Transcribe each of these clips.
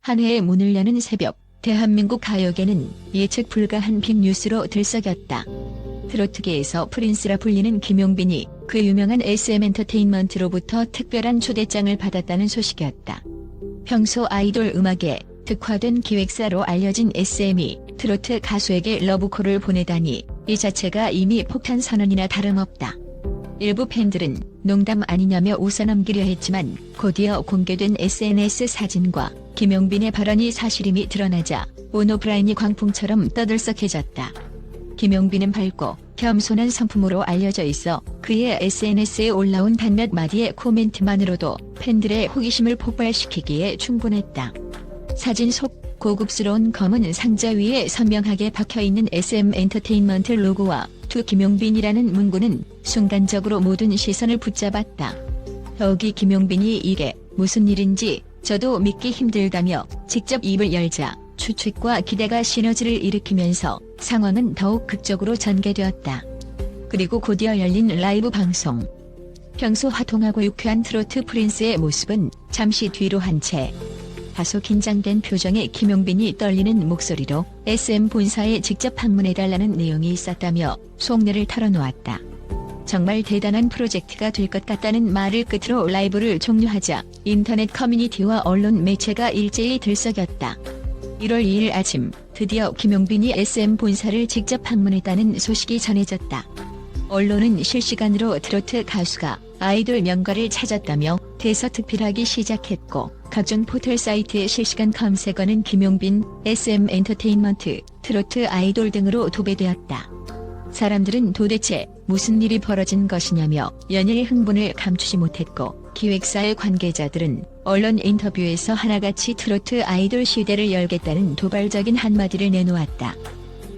한 해의 문을 여는 새벽, 대한민국 가요계는 예측 불가한 빅뉴스로 들썩였다. 트로트계에서 프린스라 불리는 김용빈이 그 유명한 SM엔터테인먼트로부터 특별한 초대장을 받았다는 소식이었다. 평소 아이돌 음악에 특화된 기획사로 알려진 SM이 트로트 가수에게 러브콜을 보내다니 이 자체가 이미 폭탄 선언이나 다름없다. 일부 팬들은 농담 아니냐며 웃어넘기려 했지만 곧이어 공개된 SNS 사진과 김용빈의 발언이 사실임이 드러나자 온 오프라인이 광풍처럼 떠들썩해졌다. 김용빈은 밝고 겸손한 성품으로 알려져 있어 그의 SNS에 올라온 단몇 마디의 코멘트만으로도 팬들의 호기심을 폭발시키기에 충분했다. 사진 속 고급스러운 검은 상자 위에 선명하게 박혀있는 SM엔터테인먼트 로고와 투 김용빈이라는 문구는 순간적으로 모든 시선을 붙잡았다. 더욱이 김용빈이 이게 무슨 일인지 저도 믿기 힘들다며 직접 입을 열자 추측과 기대가 시너지를 일으키면서 상황은 더욱 극적으로 전개되었다. 그리고 곧이어 열린 라이브 방송. 평소 화통하고 유쾌한 트로트 프린스의 모습은 잠시 뒤로 한 채 다소 긴장된 표정의 김용빈이 떨리는 목소리로 SM 본사에 직접 방문해달라는 내용이 있었다며 속내를 털어놓았다. 정말 대단한 프로젝트가 될 것 같다는 말을 끝으로 라이브를 종료하자 인터넷 커뮤니티와 언론 매체가 일제히 들썩였다. 1월 2일 아침 드디어 김용빈이 SM 본사를 직접 방문했다는 소식이 전해졌다. 언론은 실시간으로 트로트 가수가 아이돌 명가를 찾았다며 대서특필하기 시작했고 각종 포털 사이트의 실시간 검색어는 김용빈, SM엔터테인먼트, 트로트 아이돌 등으로 도배되었다. 사람들은 도대체 무슨 일이 벌어진 것이냐며 연일 흥분을 감추지 못했고 기획사의 관계자들은 언론 인터뷰에서 하나같이 트로트 아이돌 시대를 열겠다는 도발적인 한마디를 내놓았다.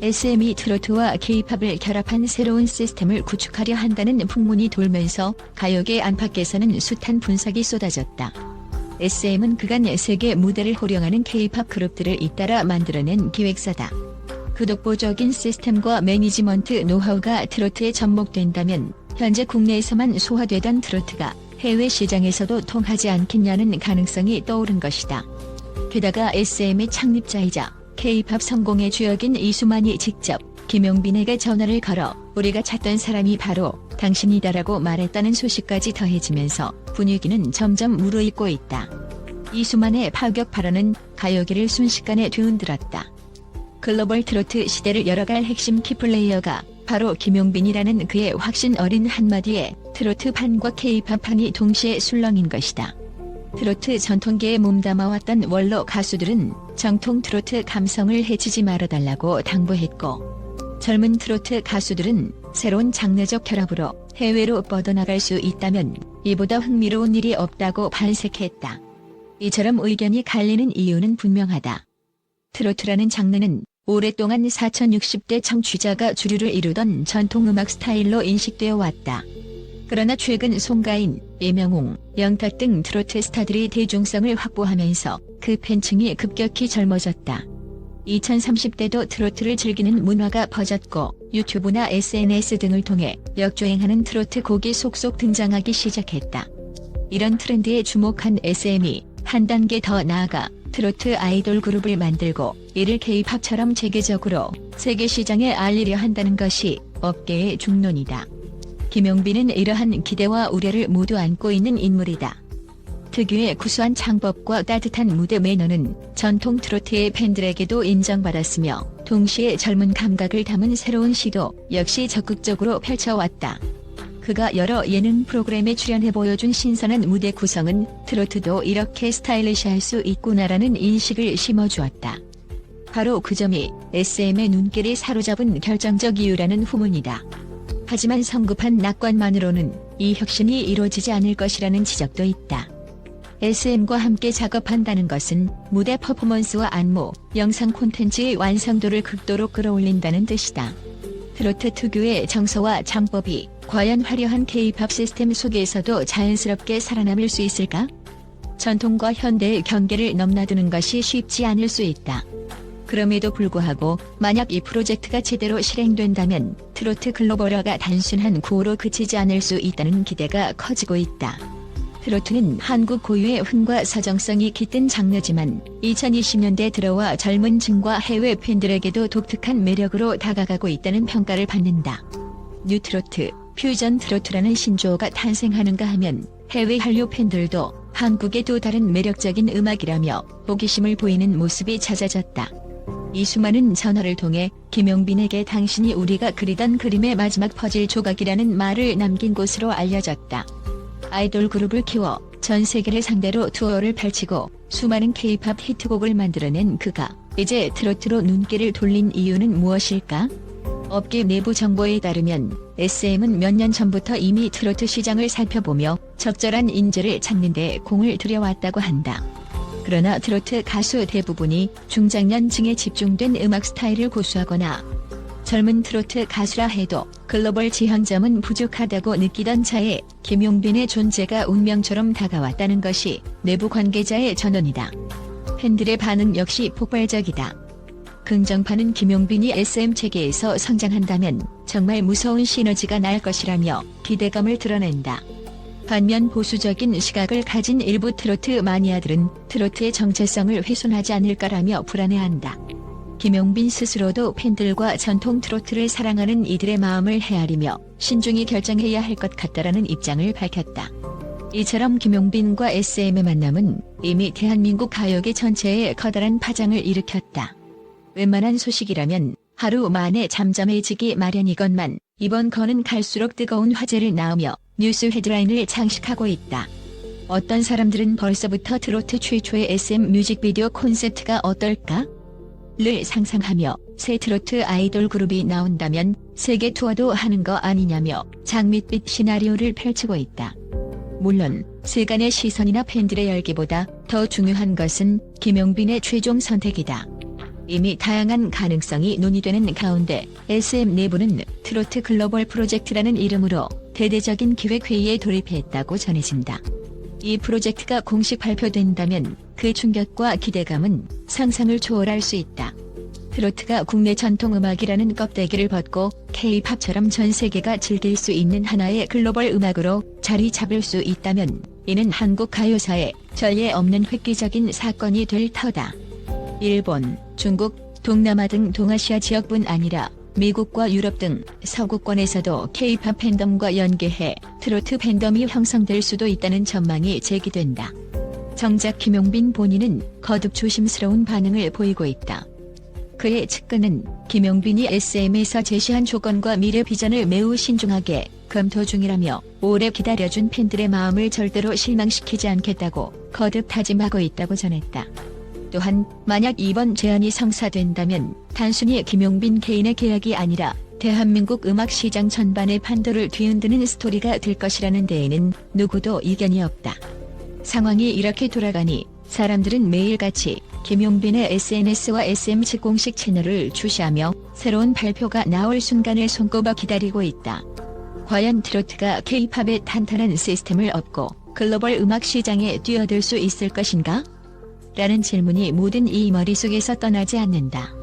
SM이 트로트와 K-팝을 결합한 새로운 시스템을 구축하려 한다는 풍문이 돌면서 가요계 안팎에서는 숱한 분석이 쏟아졌다. SM은 그간 세계 무대를 호령하는 K-팝 그룹들을 잇따라 만들어낸 기획사다. 그 독보적인 시스템과 매니지먼트 노하우가 트로트에 접목된다면 현재 국내에서만 소화되던 트로트가 해외 시장에서도 통하지 않겠냐는 가능성이 떠오른 것이다. 게다가 SM의 창립자이자 K-팝 성공의 주역인 이수만이 직접 김용빈에게 전화를 걸어 우리가 찾던 사람이 바로 당신이다라고 말했다는 소식까지 더해지면서 분위기는 점점 무르익고 있다. 이수만의 파격 발언은 가요계를 순식간에 뒤흔들었다. 글로벌 트로트 시대를 열어갈 핵심 키플레이어가 바로 김용빈이라는 그의 확신 어린 한마디에 트로트 판과 K-팝 판이 동시에 술렁인 것이다. 트로트 전통계에 몸담아왔던 원로 가수들은 정통 트로트 감성을 해치지 말아달라고 당부했고 젊은 트로트 가수들은 새로운 장르적 결합으로 해외로 뻗어나갈 수 있다면 이보다 흥미로운 일이 없다고 반색했다. 이처럼 의견이 갈리는 이유는 분명하다. 트로트라는 장르는 오랫동안 4060대 청취자가 주류를 이루던 전통음악 스타일로 인식되어 왔다. 그러나 최근 송가인, 예명웅, 영탁 등 트로트 스타들이 대중성을 확보하면서 그 팬층이 급격히 젊어졌다. 2030대도 트로트를 즐기는 문화가 퍼졌고 유튜브나 SNS 등을 통해 역주행하는 트로트 곡이 속속 등장하기 시작했다. 이런 트렌드에 주목한 SM이 한 단계 더 나아가 트로트 아이돌 그룹을 만들고 이를 K-팝처럼 체계적으로 세계 시장에 알리려 한다는 것이 업계의 중론이다. 김용빈은 이러한 기대와 우려를 모두 안고 있는 인물이다. 특유의 구수한 창법과 따뜻한 무대 매너는 전통 트로트의 팬들에게도 인정받았으며 동시에 젊은 감각을 담은 새로운 시도 역시 적극적으로 펼쳐왔다. 그가 여러 예능 프로그램에 출연해 보여준 신선한 무대 구성은 트로트도 이렇게 스타일리시할 수 있구나라는 인식을 심어주었다. 바로 그 점이 SM의 눈길이 사로잡은 결정적 이유라는 후문이다. 하지만 성급한 낙관만으로는 이 혁신이 이루어지지 않을 것이라는 지적도 있다. SM과 함께 작업한다는 것은 무대 퍼포먼스와 안무, 영상 콘텐츠의 완성도를 극도로 끌어올린다는 뜻이다. 트로트 특유의 정서와 창법이 과연 화려한 K-팝 시스템 속에서도 자연스럽게 살아남을 수 있을까? 전통과 현대의 경계를 넘나드는 것이 쉽지 않을 수 있다. 그럼에도 불구하고 만약 이 프로젝트가 제대로 실행된다면 트로트 글로벌화가 단순한 구호로 그치지 않을 수 있다는 기대가 커지고 있다. 트로트는 한국 고유의 흥과 서정성이 깃든 장르지만 2020년대 들어와 젊은 층과 해외 팬들에게도 독특한 매력으로 다가가고 있다는 평가를 받는다. 뉴트로트, 퓨전 트로트라는 신조어가 탄생하는가 하면 해외 한류 팬들도 한국의 또 다른 매력적인 음악이라며 호기심을 보이는 모습이 잦아졌다. 이 수많은 전화를 통해 김용빈에게 당신이 우리가 그리던 그림의 마지막 퍼즐 조각이라는 말을 남긴 곳으로 알려졌다. 아이돌 그룹을 키워 전 세계를 상대로 투어를 펼치고 수많은 K-팝 히트곡을 만들어낸 그가 이제 트로트로 눈길을 돌린 이유는 무엇일까? 업계 내부 정보에 따르면 SM은 몇 년 전부터 이미 트로트 시장을 살펴보며 적절한 인재를 찾는 데 공을 들여왔다고 한다. 그러나 트로트 가수 대부분이 중장년층에 집중된 음악 스타일을 고수하거나 젊은 트로트 가수라 해도 글로벌 지향점은 부족하다고 느끼던 차에 김용빈의 존재가 운명처럼 다가왔다는 것이 내부 관계자의 전언이다. 팬들의 반응 역시 폭발적이다. 긍정파는 김용빈이 SM 체계에서 성장한다면 정말 무서운 시너지가 날 것이라며 기대감을 드러낸다. 반면 보수적인 시각을 가진 일부 트로트 마니아들은 트로트의 정체성을 훼손하지 않을까라며 불안해한다. 김용빈 스스로도 팬들과 전통 트로트를 사랑하는 이들의 마음을 헤아리며 신중히 결정해야 할 것 같다라는 입장을 밝혔다. 이처럼 김용빈과 SM의 만남은 이미 대한민국 가요계 전체에 커다란 파장을 일으켰다. 웬만한 소식이라면 하루 만에 잠잠해지기 마련이건만 이번 건은 갈수록 뜨거운 화제를 낳으며 뉴스 헤드라인을 장식하고 있다. 어떤 사람들은 벌써부터 트로트 최초의 SM 뮤직비디오 콘셉트가 어떨까? 를 상상하며 새 트로트 아이돌 그룹이 나온다면 세계 투어도 하는 거 아니냐며 장밋빛 시나리오를 펼치고 있다. 물론 세간의 시선이나 팬들의 열기보다 더 중요한 것은 김용빈의 최종 선택이다. 이미 다양한 가능성이 논의되는 가운데 SM 내부는 트로트 글로벌 프로젝트라는 이름으로 대대적인 기획회의에 돌입했다고 전해진다. 이 프로젝트가 공식 발표된다면 그 충격과 기대감은 상상을 초월할 수 있다. 트로트가 국내 전통음악이라는 껍데기를 벗고 K-팝처럼 전 세계가 즐길 수 있는 하나의 글로벌 음악으로 자리 잡을 수 있다면 이는 한국 가요사에 전례 없는 획기적인 사건이 될 터다. 일본, 중국, 동남아 등 동아시아 지역뿐 아니라 미국과 유럽 등 서구권에서도 K-팝 팬덤과 연계해 트로트 팬덤이 형성될 수도 있다는 전망이 제기된다. 정작 김용빈 본인은 거듭 조심스러운 반응을 보이고 있다. 그의 측근은 김용빈이 SM에서 제시한 조건과 미래 비전을 매우 신중하게 검토 중이라며 오래 기다려준 팬들의 마음을 절대로 실망시키지 않겠다고 거듭 다짐하고 있다고 전했다. 또한 만약 이번 제안이 성사된다면 단순히 김용빈 개인의 계약이 아니라 대한민국 음악 시장 전반의 판도를 뒤흔드는 스토리가 될 것이라는 데에는 누구도 이견이 없다. 상황이 이렇게 돌아가니 사람들은 매일같이 김용빈의 SNS와 SM 측 공식 채널을 주시하며 새로운 발표가 나올 순간을 손꼽아 기다리고 있다. 과연 트로트가 K-팝의 탄탄한 시스템을 얻고 글로벌 음악 시장에 뛰어들 수 있을 것인가? 라는 질문이 모든 이 머릿속에서 떠나지 않는다.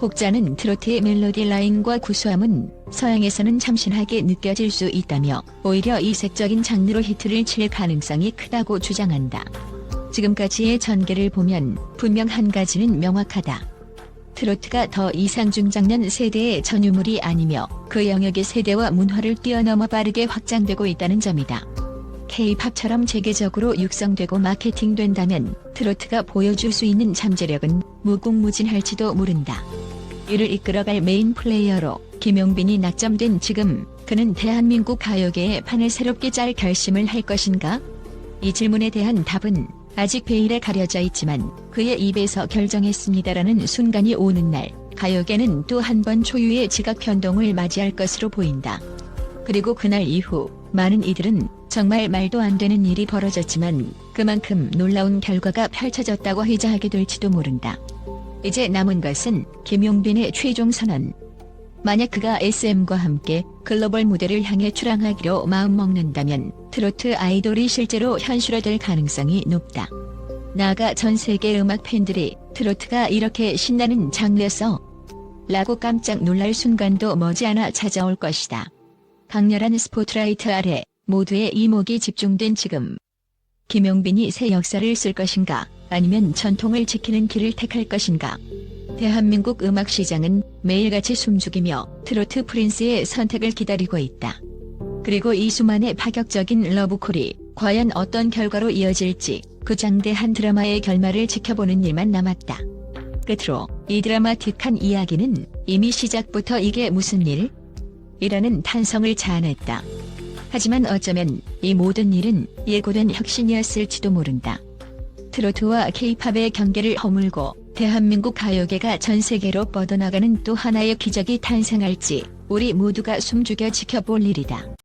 혹자는 트로트의 멜로디 라인과 구수함은 서양에서는 참신하게 느껴질 수 있다며 오히려 이색적인 장르로 히트를 칠 가능성이 크다고 주장한다. 지금까지의 전개를 보면 분명 한 가지는 명확하다. 트로트가 더 이상 중장년 세대의 전유물이 아니며 그 영역의 세대와 문화를 뛰어넘어 빠르게 확장되고 있다는 점이다. K-팝처럼 체계적으로 육성되고 마케팅된다면 트로트가 보여줄 수 있는 잠재력은 무궁무진할지도 모른다. 이를 이끌어갈 메인 플레이어로 김용빈이 낙점된 지금 그는 대한민국 가요계의 판을 새롭게 짤 결심을 할 것인가? 이 질문에 대한 답은 아직 베일에 가려져 있지만 그의 입에서 결정했습니다라는 순간이 오는 날 가요계는 또 한 번 초유의 지각 변동을 맞이할 것으로 보인다. 그리고 그날 이후 많은 이들은 정말 말도 안 되는 일이 벌어졌지만 그만큼 놀라운 결과가 펼쳐졌다고 회자하게 될지도 모른다. 이제 남은 것은 김용빈의 최종 선언. 만약 그가 SM과 함께 글로벌 무대를 향해 출항하기로 마음먹는다면 트로트 아이돌이 실제로 현실화될 가능성이 높다. 나아가 전 세계 음악 팬들이 트로트가 이렇게 신나는 장르였어? 라고 깜짝 놀랄 순간도 머지않아 찾아올 것이다. 강렬한 스포트라이트 아래 모두의 이목이 집중된 지금 김용빈이 새 역사를 쓸 것인가, 아니면 전통을 지키는 길을 택할 것인가. 대한민국 음악 시장은 매일같이 숨죽이며 트로트 프린스의 선택을 기다리고 있다. 그리고 이 수만의 파격적인 러브콜이 과연 어떤 결과로 이어질지 그 장대한 드라마의 결말을 지켜보는 일만 남았다. 끝으로 이 드라마틱한 이야기는 이미 시작부터 이게 무슨 일? 이라는 탄성을 자아냈다. 하지만 어쩌면 이 모든 일은 예고된 혁신이었을지도 모른다. 트로트와 케이팝의 경계를 허물고 대한민국 가요계가 전 세계로 뻗어나가는 또 하나의 기적이 탄생할지 우리 모두가 숨죽여 지켜볼 일이다.